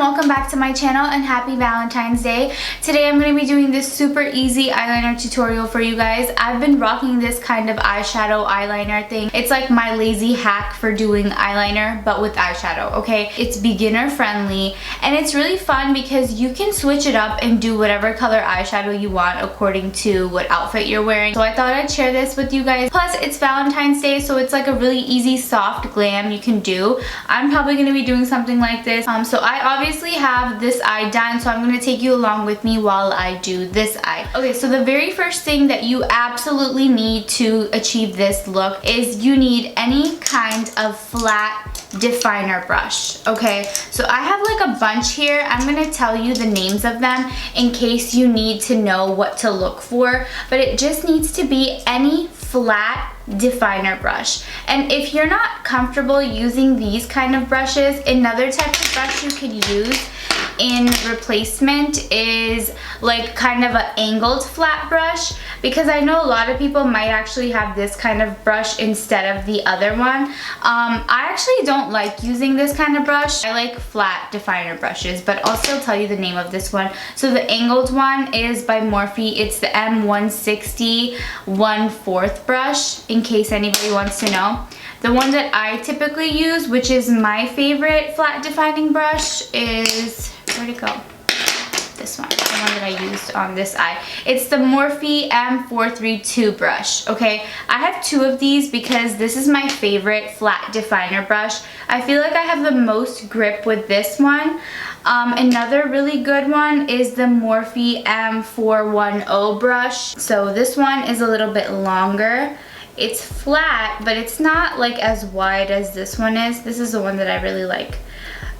welcome back to my channel and happy Valentine's Day. Today I'm going to be doing this super easy eyeliner tutorial for you guys. I've been rocking this kind of eyeshadow eyeliner thing. It's like my lazy hack for doing eyeliner but with eyeshadow, okay? It's beginner friendly and it's really fun because you can switch it up and do whatever color eyeshadow you want according to what outfit you're wearing. So I thought I'd share this with you guys. Plus it's Valentine's Day, so it's like a really easy soft glam you can do. I'm probably going to be doing something like this. So I obviously have this eye done, so I'm going to take you along with me while I do this eye. Okay, so the very first thing that you absolutely need to achieve this look is you need any kind of flat definer brush. Okay, so I have like a bunch here. I'm going to tell you the names of them in case you need to know what to look for, but it just needs to be any flat definer brush. And if you're not comfortable using these kind of brushes, another type of brush you could use in replacement is like kind of an angled flat brush, because I know a lot of people might actually have this kind of brush instead of the other one. I actually don't like using this kind of brush. I like flat definer brushes, but I'll still tell you the name of this one. So the angled one is by Morphe. It's the M160 1/4 brush, in case anybody wants to know. The one that I typically use, which is my favorite flat defining brush, is, where'd it go? This one, the one that I used on this eye. It's the Morphe M432 brush, okay? I have two of these because this is my favorite flat definer brush. I feel like I have the most grip with this one. Another really good one is the Morphe M410 brush. So this one is a little bit longer. It's flat, but it's not like as wide as this one is. This is the one that I really like.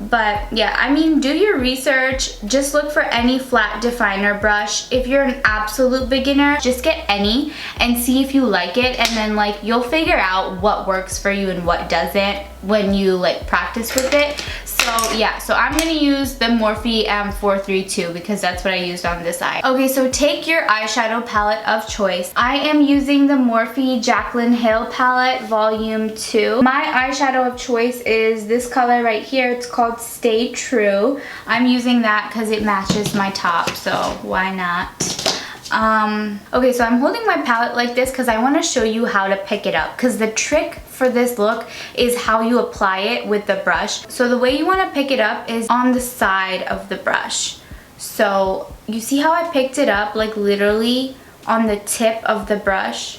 But yeah, I mean, do your research. Just look for any flat definer brush. If you're an absolute beginner, just get any and see if you like it, and then like you'll figure out what works for you and what doesn't when you like practice with it. So yeah, so I'm gonna use the Morphe M432 because that's what I used on this eye. Okay, so take your eyeshadow palette of choice. I am using the Morphe Jaclyn Hill palette volume 2. My eyeshadow of choice is this color right here. It's called Stay True. I'm using that because it matches my top, so why not? Okay, so I'm holding my palette like this because I want to show you how to pick it up, because the trick for this look is how you apply it with the brush. So the way you want to pick it up is on the side of the brush. So you see how I picked it up like literally on the tip of the brush?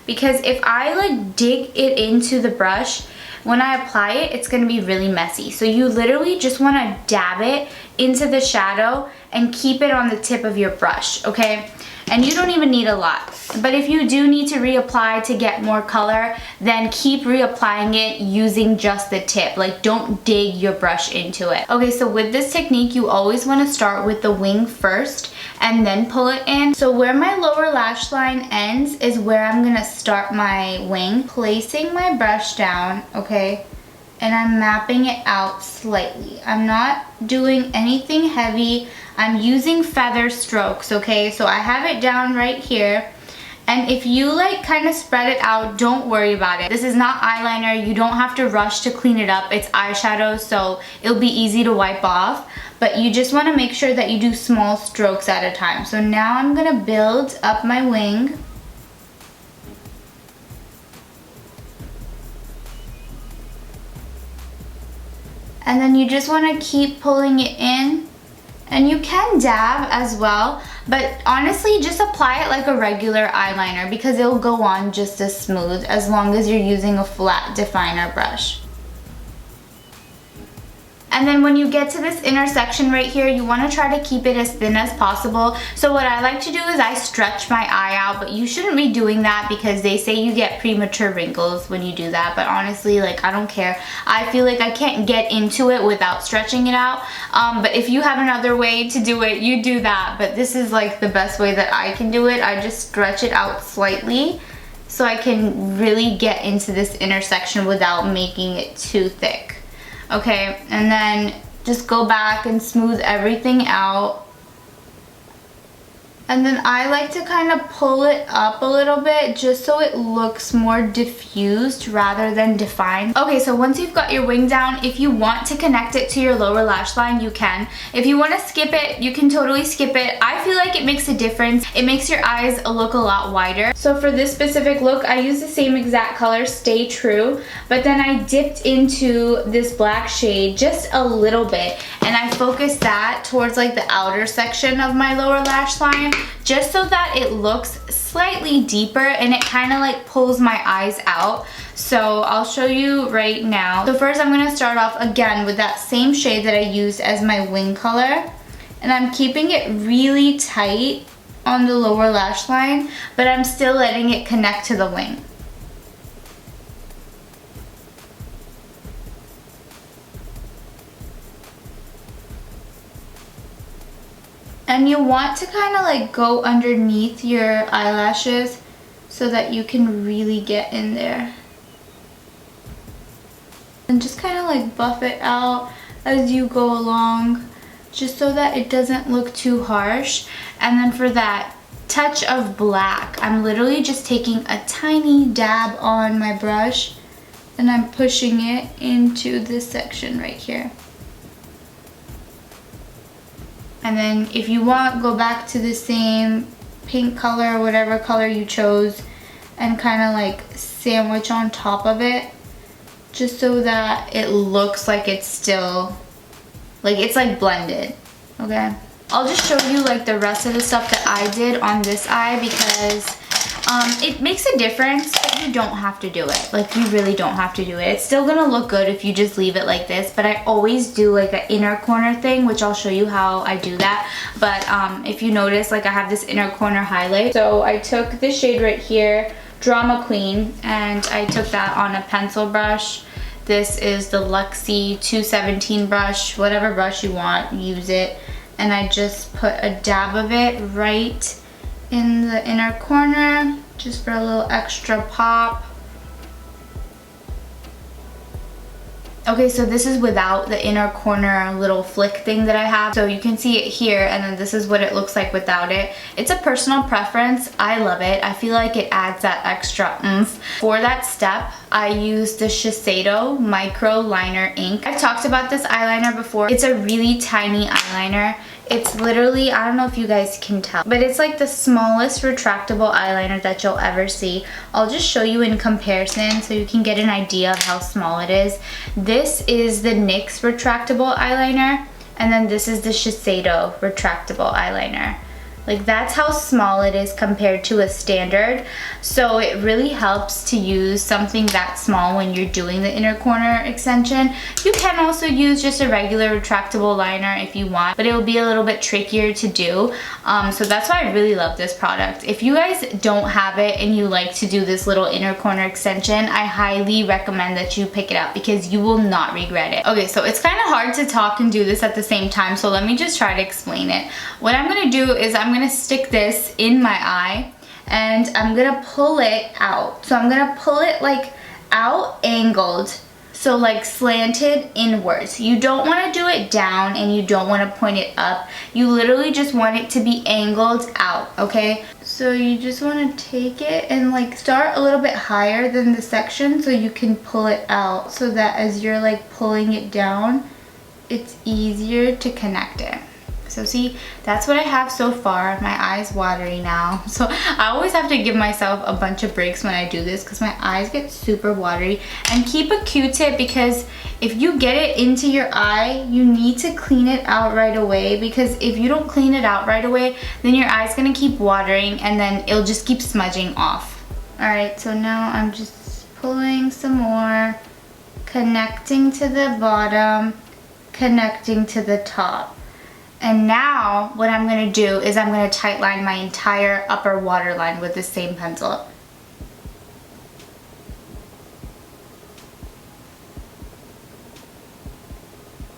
Because if I like dig it into the brush, when I apply it, it's going to be really messy. So you literally just want to dab it into the shadow and keep it on the tip of your brush, okay? And you don't even need a lot. But if you do need to reapply to get more color, then keep reapplying it using just the tip. Like, don't dig your brush into it. Okay, so with this technique, you always want to start with the wing first and then pull it in. So where my lower lash line ends is where I'm gonna start my wing. Placing my brush down, okay? And I'm mapping it out slightly. I'm not doing anything heavy. I'm using feather strokes, okay? So I have it down right here. And if you like kind of spread it out, don't worry about it. This is not eyeliner. You don't have to rush to clean it up. It's eyeshadow, so it'll be easy to wipe off. But you just want to make sure that you do small strokes at a time. So now I'm gonna build up my wing. And then you just want to keep pulling it in. And you can dab as well, but honestly just apply it like a regular eyeliner because it'll go on just as smooth as long as you're using a flat definer brush. And then when you get to this intersection right here, you want to try to keep it as thin as possible. So what I like to do is I stretch my eye out, but you shouldn't be doing that because they say you get premature wrinkles when you do that. But honestly, like, I don't care. I feel like I can't get into it without stretching it out. But if you have another way to do it, you do that. But this is like the best way that I can do it. I just stretch it out slightly so I can really get into this intersection without making it too thick. Okay, and then just go back and smooth everything out. And then I like to kind of pull it up a little bit just so it looks more diffused rather than defined. Okay, so once you've got your wing down, if you want to connect it to your lower lash line, you can. If you want to skip it, you can totally skip it. I feel like it makes a difference. It makes your eyes look a lot wider. So for this specific look, I use the same exact color, Stay True, but then I dipped into this black shade just a little bit, and I focused that towards like the outer section of my lower lash line, just so that it looks slightly deeper and it kind of like pulls my eyes out. So I'll show you right now. So first I'm going to start off again with that same shade that I used as my wing color, and I'm keeping it really tight on the lower lash line, but I'm still letting it connect to the wing. And you want to kind of like go underneath your eyelashes so that you can really get in there. And just kind of like buff it out as you go along, just so that it doesn't look too harsh. And then for that touch of black, I'm literally just taking a tiny dab on my brush and I'm pushing it into this section right here. And then if you want, go back to the same pink color or whatever color you chose and kind of like sandwich on top of it, just so that it looks like it's still, like it's like blended, okay? I'll just show you like the rest of the stuff that I did on this eye because it makes a difference, but you don't have to do it. Like, you really don't have to do it. It's still gonna look good if you just leave it like this, but I always do like an inner corner thing, which I'll show you how I do that. But if you notice, like I have this inner corner highlight. So I took this shade right here, Drama Queen, and I took that on a pencil brush. This is the Luxie 217 brush. Whatever brush you want, use it. And I just put a dab of it right in the inner corner, just for a little extra pop. Okay, so this is without the inner corner little flick thing that I have. So you can see it here, and then this is what it looks like without it. It's a personal preference. I love it. I feel like it adds that extra oomph. For that step, I used the Shiseido Micro Liner Ink. I've talked about this eyeliner before. It's a really tiny eyeliner. It's literally, I don't know if you guys can tell, but it's like the smallest retractable eyeliner that you'll ever see. I'll just show you in comparison so you can get an idea of how small it is. This is the NYX retractable eyeliner, and then this is the Shiseido retractable eyeliner. Like, that's how small it is compared to a standard. So it really helps to use something that small when you're doing the inner corner extension. You can also use just a regular retractable liner if you want, but it will be a little bit trickier to do. So that's why I really love this product. If you guys don't have it and you like to do this little inner corner extension, I highly recommend that you pick it up because you will not regret it. Okay, so it's kind of hard to talk and do this at the same time, so let me just try to explain it. What I'm gonna do is I'm gonna stick this in my eye and I'm gonna pull it out. So I'm gonna pull it like out angled, so like slanted inwards. You don't want to do it down and you don't want to point it up. You literally just want it to be angled out, okay? So you just want to take it and like start a little bit higher than the section so you can pull it out, so that as you're like pulling it down, it's easier to connect it. So see, that's what I have so far. My eye's watery now. So I always have to give myself a bunch of breaks when I do this because my eyes get super watery. And keep a Q-tip, because if you get it into your eye, you need to clean it out right away, because if you don't clean it out right away, then your eye's gonna keep watering and then it'll just keep smudging off. Alright, so now I'm just pulling some more, connecting to the bottom, connecting to the top. And now what I'm going to do is I'm going to tight line my entire upper waterline with the same pencil.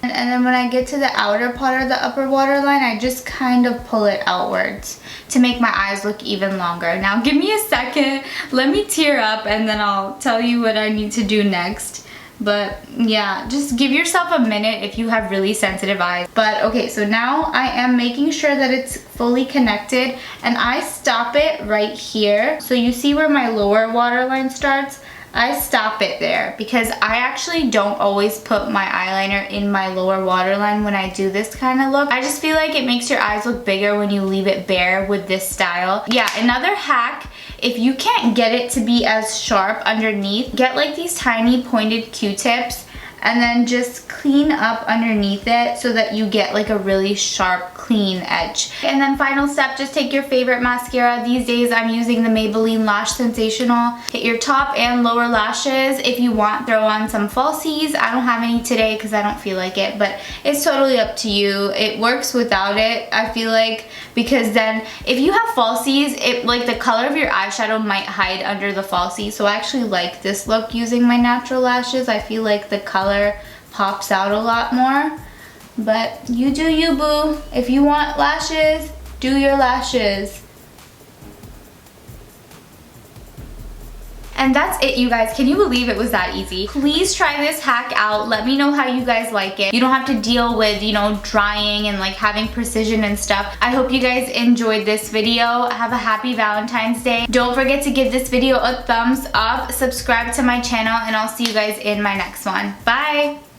And then when I get to the outer part of the upper waterline, I just kind of pull it outwards to make my eyes look even longer. Now give me a second, let me tear up, and then I'll tell you what I need to do next. But yeah, just give yourself a minute if you have really sensitive eyes. But okay, so now I am making sure that it's fully connected, and I stop it right here. So you see where my lower waterline starts? I stop it there because I actually don't always put my eyeliner in my lower waterline when I do this kind of look. I just feel like it makes your eyes look bigger when you leave it bare with this style. Yeah, another hack, if you can't get it to be as sharp underneath, get like these tiny pointed Q-tips and then just clean up underneath it so that you get like a really sharp, clean edge. And then final step, just take your favorite mascara. These days I'm using the Maybelline Lash Sensational. Hit your top and lower lashes. If you want, throw on some falsies. I don't have any today because I don't feel like it, but it's totally up to you. It works without it, I feel like, because then if you have falsies, it like the color of your eyeshadow might hide under the falsies. So I actually like this look using my natural lashes. I feel like the color pops out a lot more. But you do you, boo. If you want lashes, do your lashes. And that's it, you guys. Can you believe it was that easy? Please try this hack out. Let me know how you guys like it. You don't have to deal with, you know, drying and like having precision and stuff. I hope you guys enjoyed this video. Have a happy Valentine's Day. Don't forget to give this video a thumbs up, subscribe to my channel, and I'll see you guys in my next one. Bye!